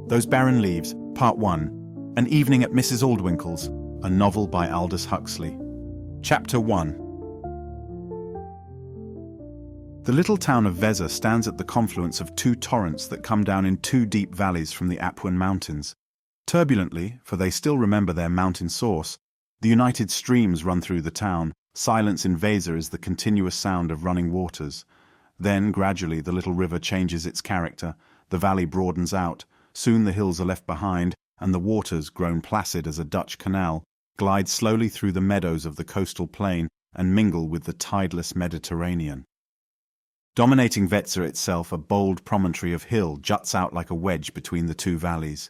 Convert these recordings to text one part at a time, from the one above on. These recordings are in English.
Those Barren Leaves, Part 1, An Evening at Mrs. Aldwinkle's, a novel by Aldous Huxley. Chapter 1. The little town of Vezza stands at the confluence of two torrents that come down in two deep valleys from the Apuan Mountains. Turbulently, for they still remember their mountain source, the united streams run through the town. Silence in Vezza is the continuous sound of running waters. Then, gradually, the little river changes its character, the valley broadens out, soon the hills are left behind, and the waters, grown placid as a Dutch canal, glide slowly through the meadows of the coastal plain and mingle with the tideless Mediterranean. Dominating Vezza itself, a bold promontory of hill juts out like a wedge between the two valleys.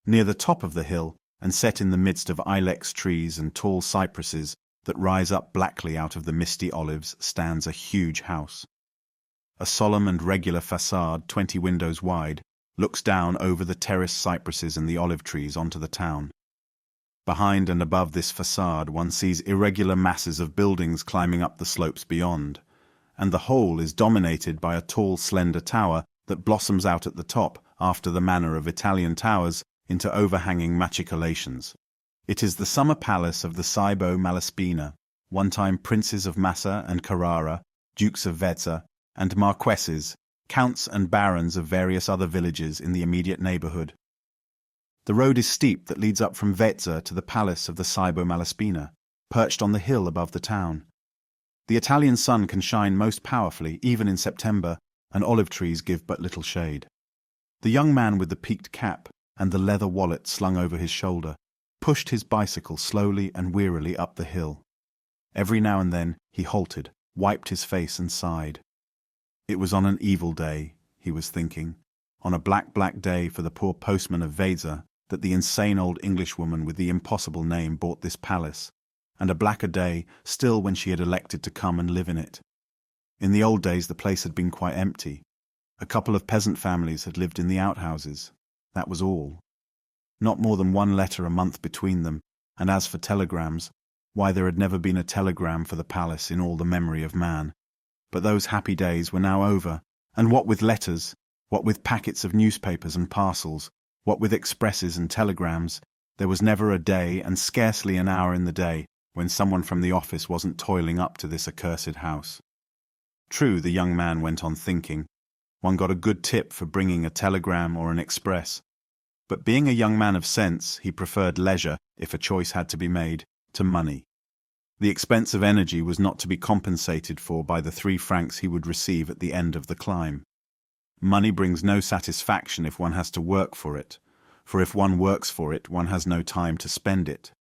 Near the top of the hill, and set in the midst of ilex trees and tall cypresses that rise up blackly out of the misty olives, stands a huge house. A solemn and regular facade, 20 windows wide, looks down over the terraced cypresses and the olive trees onto the town. Behind and above this facade one sees irregular masses of buildings climbing up the slopes beyond, and the whole is dominated by a tall, slender tower that blossoms out at the top, after the manner of Italian towers, into overhanging machicolations. It is the summer palace of the Saibo Malaspina, one-time princes of Massa and Carrara, dukes of Vezza, and marquesses, counts and barons of various other villages in the immediate neighborhood. The road is steep that leads up from Vezza to the palace of the Saibo Malaspina, perched on the hill above the town. The Italian sun can shine most powerfully, even in September, and olive trees give but little shade. The young man with the peaked cap and the leather wallet slung over his shoulder pushed his bicycle slowly and wearily up the hill. Every now and then he halted, wiped his face and sighed. It was on an evil day, he was thinking, on a black, black day for the poor postman of Vezza, that the insane old Englishwoman with the impossible name bought this palace, and a blacker day still when she had elected to come and live in it. In the old days the place had been quite empty. A couple of peasant families had lived in the outhouses. That was all. Not more than one letter a month between them, and as for telegrams, why, there had never been a telegram for the palace in all the memory of man. But those happy days were now over, and what with letters, what with packets of newspapers and parcels, what with expresses and telegrams, there was never a day, and scarcely an hour in the day, when someone from the office wasn't toiling up to this accursed house. True, the young man went on thinking, one got a good tip for bringing a telegram or an express, but being a young man of sense, he preferred leisure, if a choice had to be made, to money. The expense of energy was not to be compensated for by the 3 francs he would receive at the end of the climb. Money brings no satisfaction if one has to work for it, for if one works for it, one has no time to spend it.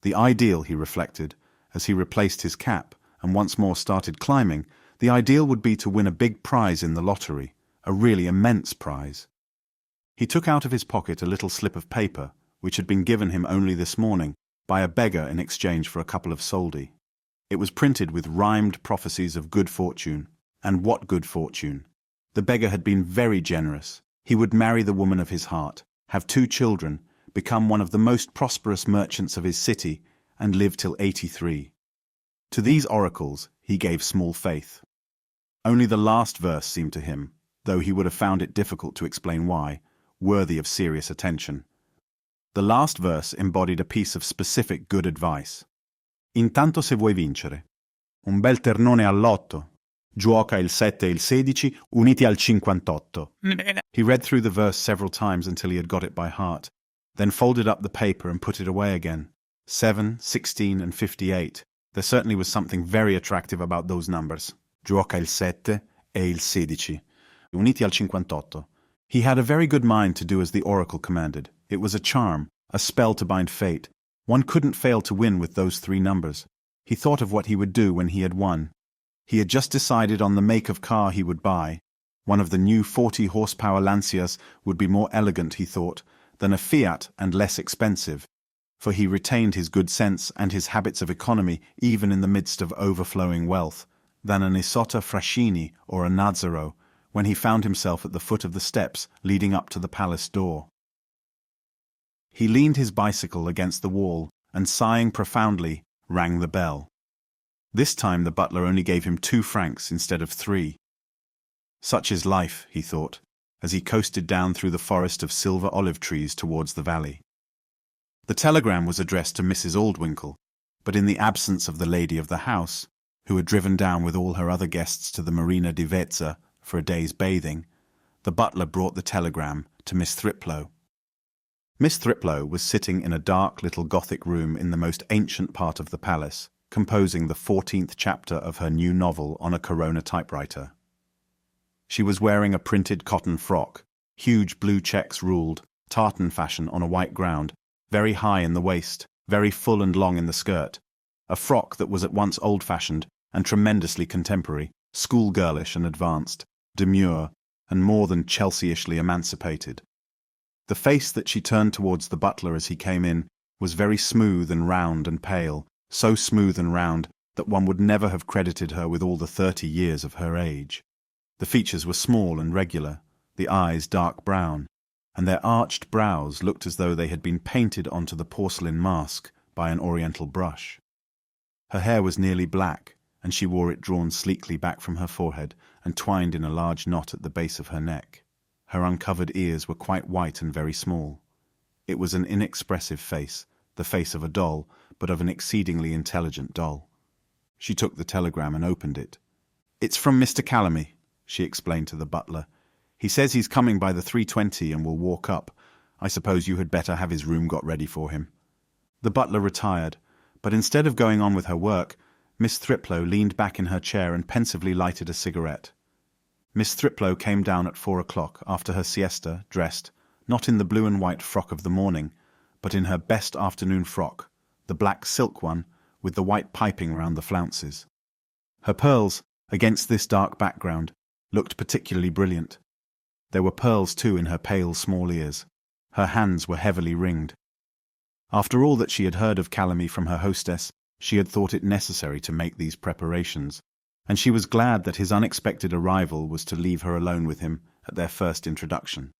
The ideal, he reflected, as he replaced his cap and once more started climbing, the ideal would be to win a big prize in the lottery, a really immense prize. He took out of his pocket a little slip of paper, which had been given him only this morning, by a beggar in exchange for a couple of soldi. It was printed with rhymed prophecies of good fortune. And what good fortune? The beggar had been very generous. He would marry the woman of his heart, have 2 children, become one of the most prosperous merchants of his city, and live till 83. To these oracles he gave small faith. Only the last verse seemed to him, though he would have found it difficult to explain why, worthy of serious attention. The last verse embodied a piece of specific good advice. Intanto se vuoi vincere. Un bel ternone all'8. Gioca il 7 e il 16 uniti al 58. He read through the verse several times until he had got it by heart, then folded up the paper and put it away again. 7, 16 and 58. There certainly was something very attractive about those numbers. Gioca il 7 e il 16. Uniti al 58. He had a very good mind to do as the oracle commanded. It was a charm, a spell to bind fate. One couldn't fail to win with those 3 numbers. He thought of what he would do when he had won. He had just decided on the make of car he would buy. One of the new 40-horsepower Lancias would be more elegant, he thought, than a Fiat and less expensive, for he retained his good sense and his habits of economy even in the midst of overflowing wealth, than an Isotta Fraschini or a Nazaro, when he found himself at the foot of the steps leading up to the palace door. He leaned his bicycle against the wall and, sighing profoundly, rang the bell. This time the butler only gave him 2 francs instead of 3. Such is life, he thought. as he coasted down through the forest of silver olive trees towards the valley. The telegram was addressed to Mrs. Aldwinkle, but in the absence of the lady of the house, who had driven down with all her other guests to the Marina di Vezza for a day's bathing, the butler brought the telegram to Miss Thriplow. Miss Thriplow was sitting in a dark little Gothic room in the most ancient part of the palace, composing the 14th chapter of her new novel on a Corona typewriter. She was wearing a printed cotton frock, huge blue checks ruled, tartan fashion on a white ground, very high in the waist, very full and long in the skirt, a frock that was at once old-fashioned and tremendously contemporary, schoolgirlish and advanced, demure, and more than Chelsea-ishly emancipated. The face that she turned towards the butler as he came in was very smooth and round and pale, so smooth and round that one would never have credited her with all the 30 years of her age. The features were small and regular, the eyes dark brown, and their arched brows looked as though they had been painted onto the porcelain mask by an oriental brush. Her hair was nearly black, and she wore it drawn sleekly back from her forehead and twined in a large knot at the base of her neck. Her uncovered ears were quite white and very small. It was an inexpressive face, the face of a doll, but of an exceedingly intelligent doll. She took the telegram and opened it. "It's from Mr. Calamy," she explained to the butler. "He says he's coming by the 3:20 and will walk up. I suppose you had better have his room got ready for him." The butler retired, but instead of going on with her work, Miss Thriplow leaned back in her chair and pensively lighted a cigarette. Miss Thriplow came down at 4 o'clock after her siesta, dressed, not in the blue and white frock of the morning, but in her best afternoon frock, the black silk one, with the white piping round the flounces. Her pearls, against this dark background, looked particularly brilliant. There were pearls, too, in her pale small ears. Her hands were heavily ringed. After all that she had heard of Calamy from her hostess, she had thought it necessary to make these preparations, and she was glad that his unexpected arrival was to leave her alone with him at their first introduction.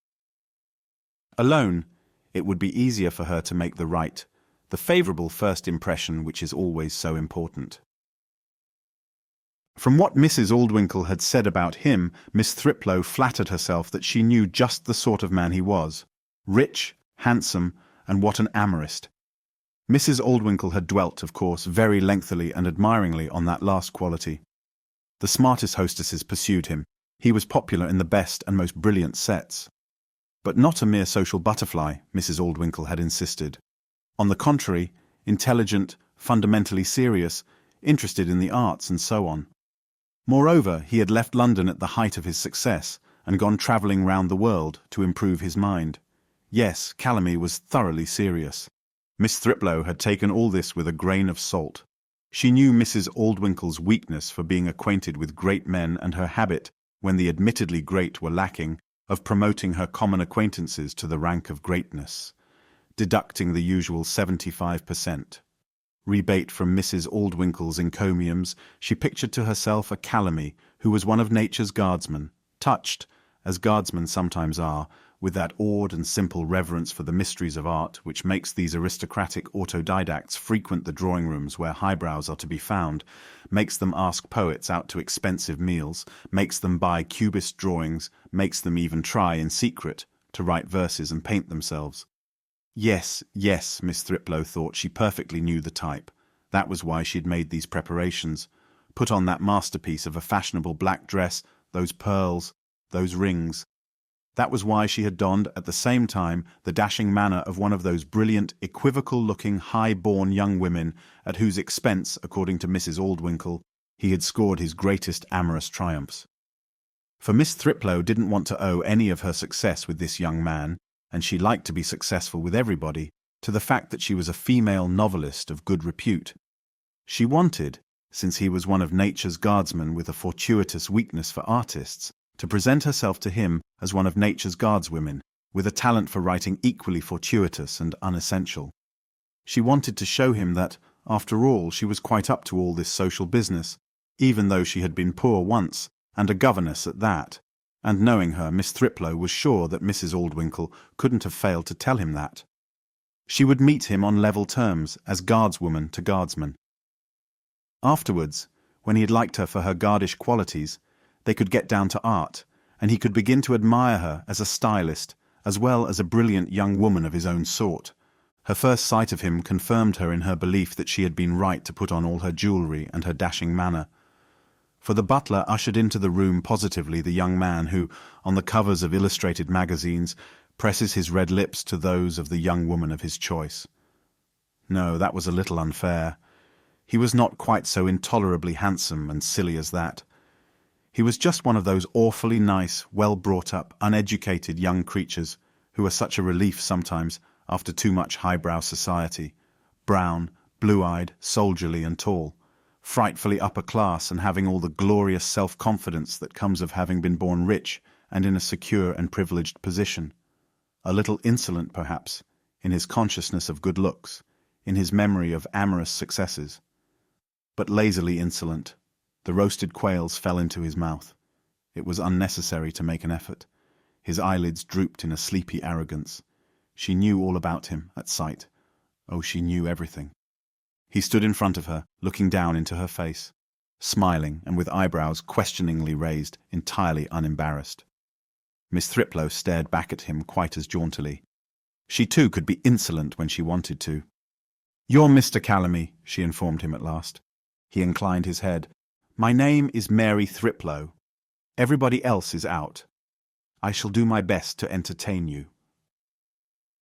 Alone, it would be easier for her to make the favourable first impression which is always so important. From what Mrs. Aldwinkle had said about him, Miss Thriplow flattered herself that she knew just the sort of man he was, rich, handsome, and what an amorist. Mrs. Aldwinkle had dwelt, of course, very lengthily and admiringly on that last quality. The smartest hostesses pursued him. He was popular in the best and most brilliant sets. But not a mere social butterfly, Mrs. Aldwinkle had insisted. On the contrary, intelligent, fundamentally serious, interested in the arts and so on. Moreover, he had left London at the height of his success and gone travelling round the world to improve his mind. Yes, Calamy was thoroughly serious. Miss Thriplow had taken all this with a grain of salt. She knew Mrs. Aldwinkle's weakness for being acquainted with great men and her habit, when the admittedly great were lacking, of promoting her common acquaintances to the rank of greatness, deducting the usual 75% rebate from Mrs. Aldwinkle's encomiums. She pictured to herself a Calamy who was one of nature's guardsmen, touched, as guardsmen sometimes are, with that awed and simple reverence for the mysteries of art which makes these aristocratic autodidacts frequent the drawing-rooms where highbrows are to be found, makes them ask poets out to expensive meals, makes them buy cubist drawings, makes them even try in secret to write verses and paint themselves. Yes, Miss Thriplow thought she perfectly knew the type. That was why she had made these preparations, put on that masterpiece of a fashionable black dress, those pearls, those rings. That was why she had donned at the same time the dashing manner of one of those brilliant, equivocal-looking, high-born young women at whose expense, according to Mrs. Aldwinkle, he had scored his greatest amorous triumphs. For Miss Thriplow didn't want to owe any of her success with this young man, and she liked to be successful with everybody, to the fact that she was a female novelist of good repute. She wanted, since he was one of nature's guardsmen with a fortuitous weakness for artists, to present herself to him as one of nature's guardswomen, with a talent for writing equally fortuitous and unessential. She wanted to show him that, after all, she was quite up to all this social business, even though she had been poor once, and a governess at that. And knowing her, Miss Thriplow was sure that Mrs. Aldwinkle couldn't have failed to tell him that. She would meet him on level terms, as guardswoman to guardsman. Afterwards, when he had liked her for her guardish qualities, they could get down to art, and he could begin to admire her as a stylist, as well as a brilliant young woman of his own sort. Her first sight of him confirmed her in her belief that she had been right to put on all her jewellery and her dashing manner. For the butler ushered into the room positively the young man who, on the covers of illustrated magazines, presses his red lips to those of the young woman of his choice. No, that was a little unfair. He was not quite so intolerably handsome and silly as that. He was just one of those awfully nice, well-brought-up, uneducated young creatures who are such a relief sometimes after too much highbrow society. Brown, blue-eyed, soldierly and tall, frightfully upper class and having all the glorious self-confidence that comes of having been born rich and in a secure and privileged position. A little insolent, perhaps, in his consciousness of good looks, in his memory of amorous successes. But lazily insolent. The roasted quails fell into his mouth. It was unnecessary to make an effort. His eyelids drooped in a sleepy arrogance. She knew all about him at sight. Oh, she knew everything. He stood in front of her, looking down into her face, smiling and with eyebrows questioningly raised, entirely unembarrassed. Miss Thriplow stared back at him quite as jauntily. She too could be insolent when she wanted to. "You're Mr. Calamy," she informed him at last. He inclined his head. "My name is Mary Thriplow. Everybody else is out. I shall do my best to entertain you."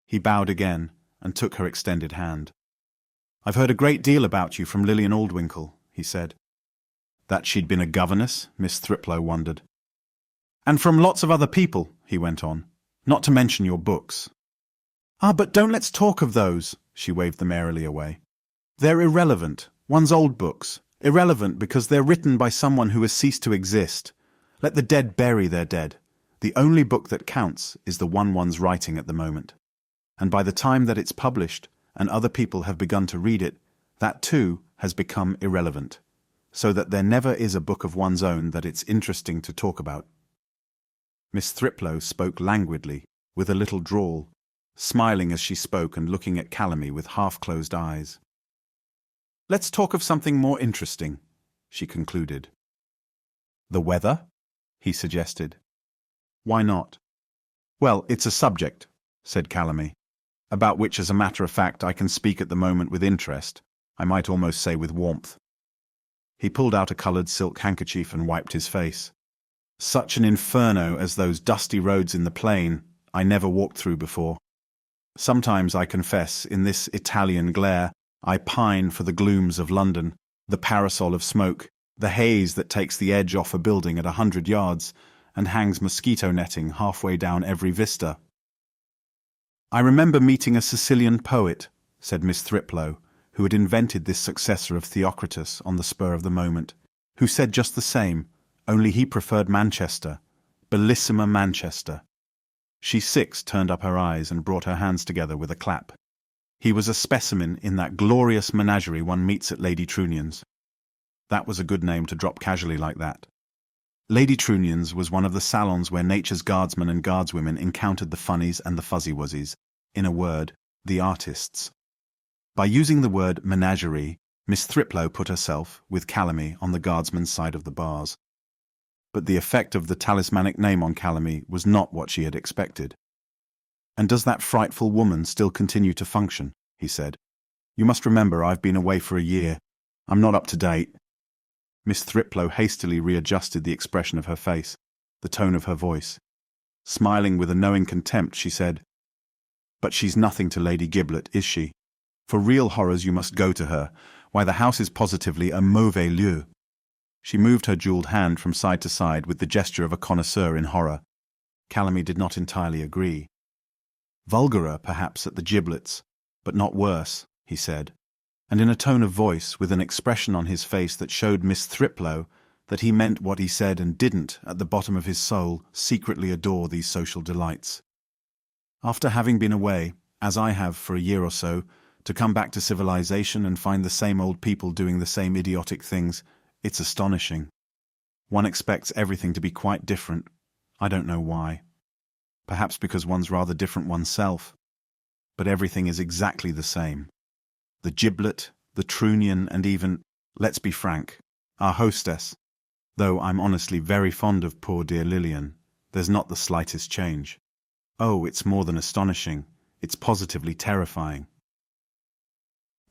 He bowed again and took her extended hand. "I've heard a great deal about you from Lillian Aldwinkle," he said. That she'd been a governess, Miss Thriplow wondered. "And from lots of other people," he went on, "not to mention your books." "Ah, but don't let's talk of those," she waved them airily away. "They're irrelevant, one's old books. Irrelevant because they're written by someone who has ceased to exist. Let the dead bury their dead. The only book that counts is the one one's writing at the moment. And by the time that it's published and other people have begun to read it, that too has become irrelevant, so that there never is a book of one's own that it's interesting to talk about." Miss Thriplow spoke languidly, with a little drawl, smiling as she spoke and looking at Calamy with half-closed eyes. "Let's talk of something more interesting," she concluded. "The weather?" he suggested. "Why not?" "Well, it's a subject," said Calamy, "about which, as a matter of fact, I can speak at the moment with interest, I might almost say with warmth." He pulled out a coloured silk handkerchief and wiped his face. "Such an inferno as those dusty roads in the plain I never walked through before. Sometimes, I confess, in this Italian glare, I pine for the glooms of London, the parasol of smoke, the haze that takes the edge off a building at 100 yards and hangs mosquito netting halfway down every vista." "I remember meeting a Sicilian poet," said Miss Thriplow, who had invented this successor of Theocritus on the spur of the moment, who said just the same, only he preferred Manchester, bellissima Manchester. She turned up her eyes and brought her hands together with a clap. He was a specimen in that glorious menagerie one meets at Lady Trunnian's. That was a good name to drop casually like that. Lady Trunnian's was one of the salons where nature's guardsmen and guardswomen encountered the funnies and the fuzzy-wuzzies, in a word, the artists. By using the word menagerie, Miss Thriplow put herself, with Calamy, on the guardsman's side of the bars. But the effect of the talismanic name on Calamy was not what she had expected. "And does that frightful woman still continue to function?" he said. "You must remember I've been away for a year. I'm not up to date." Miss Thriplow hastily readjusted the expression of her face, the tone of her voice. Smiling with a knowing contempt, she said, "But she's nothing to Lady Giblet, is she? For real horrors you must go to her. Why, the house is positively a mauvais lieu." She moved her jewelled hand from side to side with the gesture of a connoisseur in horror. Calamy did not entirely agree. "Vulgarer, perhaps, at the giblets, but not worse," he said, and in a tone of voice with an expression on his face that showed Miss Thriplow that he meant what he said and didn't, at the bottom of his soul, secretly adore these social delights. "After having been away, as I have for a year or so, to come back to civilization and find the same old people doing the same idiotic things, it's astonishing. One expects everything to be quite different. I don't know why. Perhaps because one's rather different oneself. But everything is exactly the same. The giblet, the Trunnian, and even, let's be frank, our hostess, though I'm honestly very fond of poor dear Lillian, There's not the slightest change. Oh, it's more than astonishing. It's positively terrifying.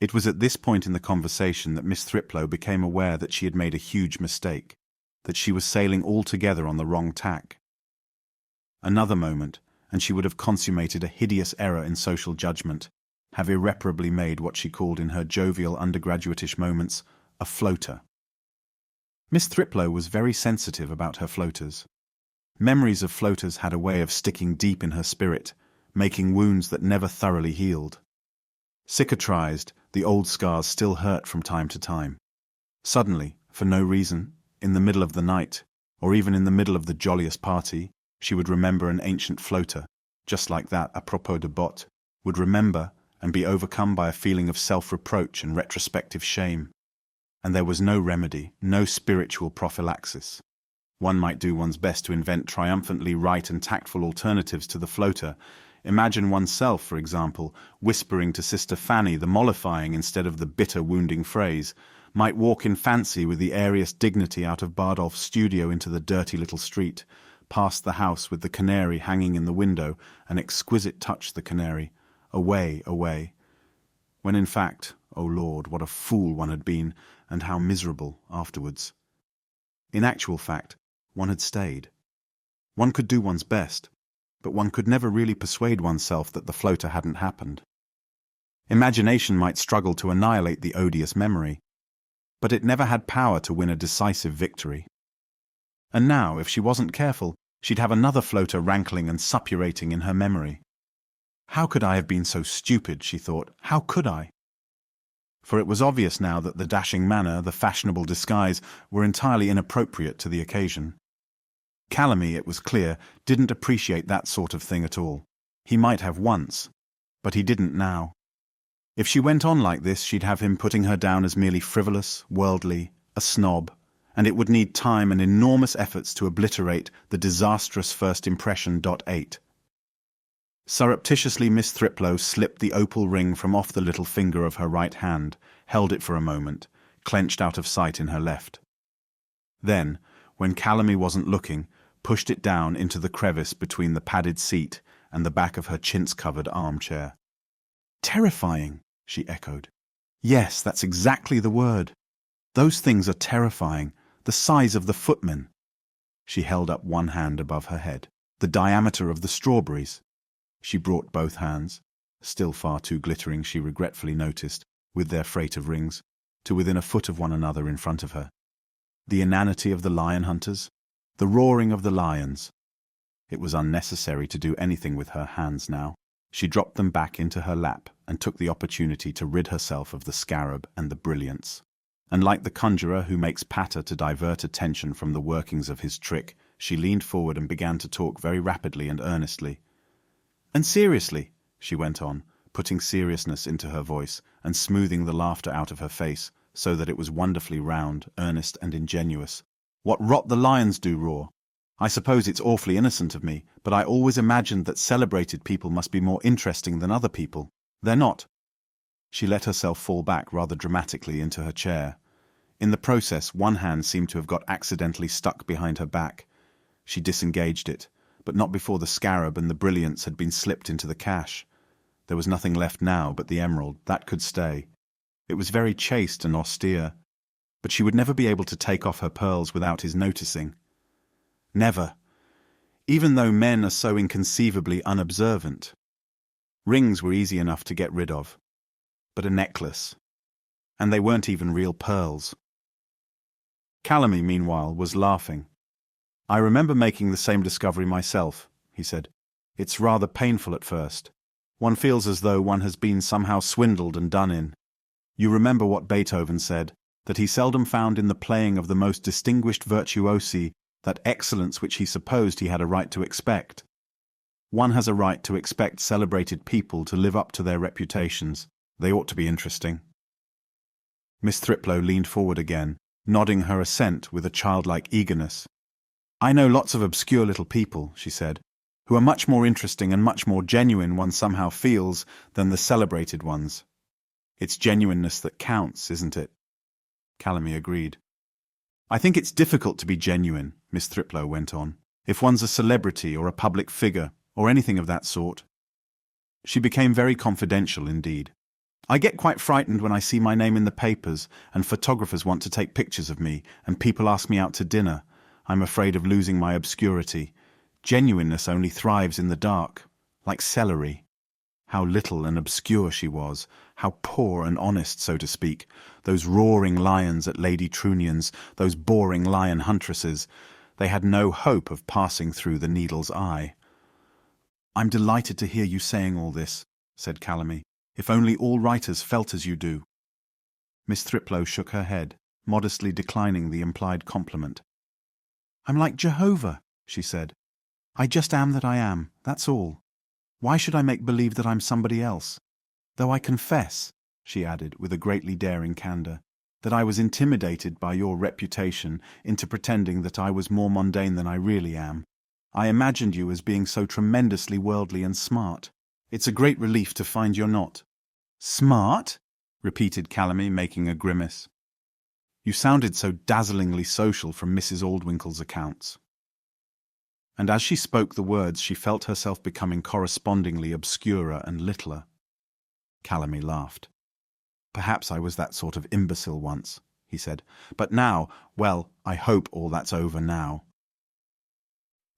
It was at this point in the conversation that Miss Thriplow became aware that she had made a huge mistake, that she was sailing altogether on the wrong tack. Another moment, and she would have consummated a hideous error in social judgment, have irreparably made what she called in her jovial undergraduate-ish moments a floater. Miss Thriplow was very sensitive about her floaters. Memories of floaters had a way of sticking deep in her spirit, making wounds that never thoroughly healed. Cicatrized, the old scars still hurt from time to time. Suddenly, for no reason, in the middle of the night, or even in the middle of the jolliest party, she would remember an ancient floater, just like that à propos de bottes, would remember and be overcome by a feeling of self-reproach and retrospective shame. And there was no remedy, no spiritual prophylaxis. One might do one's best to invent triumphantly right and tactful alternatives to the floater. Imagine oneself, for example, whispering to Sister Fanny the mollifying instead of the bitter wounding phrase, might walk in fancy with the airiest dignity out of Bardolph's studio into the dirty little street, past the house with the canary hanging in the window, an exquisite touch the canary, away, away. When in fact, oh Lord, what a fool one had been, and how miserable afterwards. In actual fact, one had stayed. One could do one's best, but one could never really persuade oneself that the floater hadn't happened. Imagination might struggle to annihilate the odious memory, but it never had power to win a decisive victory. And now, if she wasn't careful, she'd have another floater rankling and suppurating in her memory. How could I have been so stupid, she thought, how could I? For it was obvious now that the dashing manner, the fashionable disguise, were entirely inappropriate to the occasion. Calamy, it was clear, didn't appreciate that sort of thing at all. He might have once, but he didn't now. If she went on like this, she'd have him putting her down as merely frivolous, worldly, a snob, and it would need time and enormous efforts to obliterate the disastrous first impression. 8. Surreptitiously Miss Thriplow slipped the opal ring from off the little finger of her right hand, held it for a moment, clenched out of sight in her left. Then, when Calamy wasn't looking, pushed it down into the crevice between the padded seat and the back of her chintz-covered armchair. Terrifying, she echoed. Yes, that's exactly the word. Those things are terrifying, the size of the footmen. She held up one hand above her head, the diameter of the strawberries. She brought both hands, still far too glittering, she regretfully noticed, with their freight of rings, to within a foot of one another in front of her. The inanity of the lion hunters, the roaring of the lions. It was unnecessary to do anything with her hands now. She dropped them back into her lap and took the opportunity to rid herself of the scarab and the brilliance. And like the conjurer who makes patter to divert attention from the workings of his trick, she leaned forward and began to talk very rapidly and earnestly. And seriously, she went on, putting seriousness into her voice and smoothing the laughter out of her face so that it was wonderfully round, earnest and ingenuous. What rot the lions do roar! I suppose it's awfully innocent of me, but I always imagined that celebrated people must be more interesting than other people. They're not. She let herself fall back rather dramatically into her chair. In the process, one hand seemed to have got accidentally stuck behind her back. She disengaged it, but not before the scarab and the brilliance had been slipped into the cache. There was nothing left now but the emerald. That could stay. It was very chaste and austere, but she would never be able to take off her pearls without his noticing. Never, even though men are so inconceivably unobservant. Rings were easy enough to get rid of, but a necklace. And they weren't even real pearls. Calamy, meanwhile, was laughing. I remember making the same discovery myself, he said. It's rather painful at first. One feels as though one has been somehow swindled and done in. You remember what Beethoven said, that he seldom found in the playing of the most distinguished virtuosi that excellence which he supposed he had a right to expect. One has a right to expect celebrated people to live up to their reputations. They ought to be interesting. Miss Thriplow leaned forward again, nodding her assent with a childlike eagerness. I know lots of obscure little people, she said, who are much more interesting and much more genuine, one somehow feels, than the celebrated ones. It's genuineness that counts, isn't it? Calamy agreed. I think it's difficult to be genuine, Miss Thriplow went on. if one's a celebrity or a public figure, or anything of that sort. She became very confidential indeed. I get quite frightened when I see my name in the papers, and photographers want to take pictures of me, and people ask me out to dinner. I'm afraid of losing my obscurity. Genuineness only thrives in the dark, like celery. How little and obscure she was, how poor and honest, so to speak. Those roaring lions at Lady Trunion's, those boring lion huntresses, they had no hope of passing through the needle's eye. "I'm delighted to hear you saying all this," said Calamy. "If only all writers felt as you do." Miss Thriplow shook her head, modestly declining the implied compliment. "I'm like Jehovah," she said. "I just am that I am, that's all. Why should I make believe that I'm somebody else? Though I confess," she added, with a greatly daring candour, "that I was intimidated by your reputation into pretending that I was more mundane than I really am. I imagined you as being so tremendously worldly and smart. It's a great relief to find you're not." "Smart?" repeated Calamy, making a grimace. "You sounded so dazzlingly social from Mrs. Aldwinkle's accounts." And as she spoke the words, she felt herself becoming correspondingly obscurer and littler. Calamy laughed. "Perhaps I was that sort of imbecile once," he said. "But now, well, I hope all that's over now."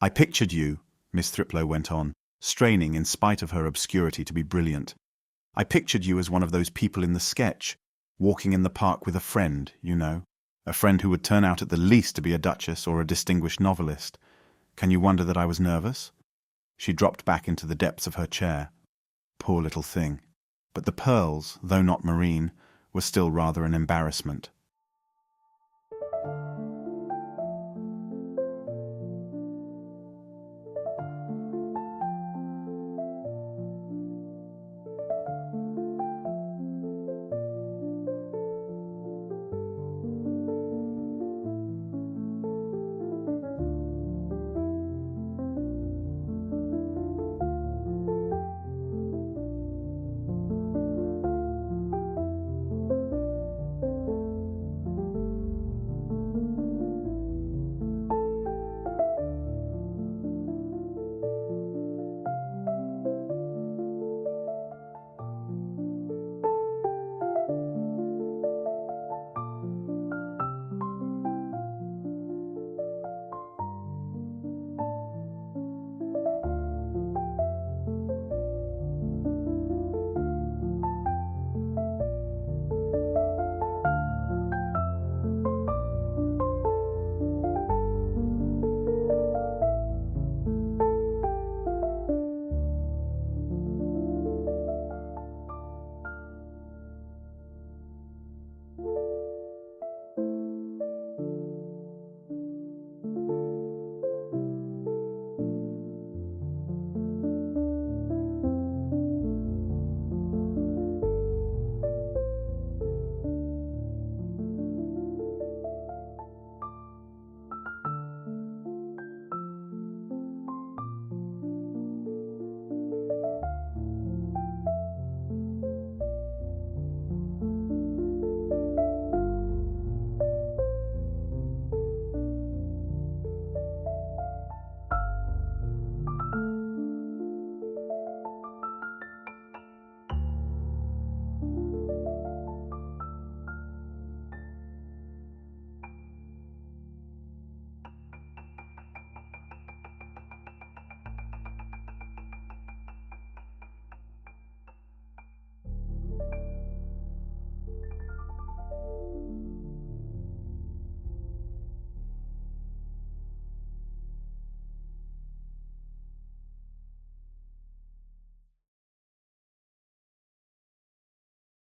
"I pictured you," Miss Thriplow went on, straining in spite of her obscurity to be brilliant. "I pictured you as one of those people in the sketch, walking in the park with a friend, you know, a friend who would turn out at the least to be a duchess or a distinguished novelist. Can you wonder that I was nervous?" She dropped back into the depths of her chair. Poor little thing. But the pearls, though not marine, were still rather an embarrassment.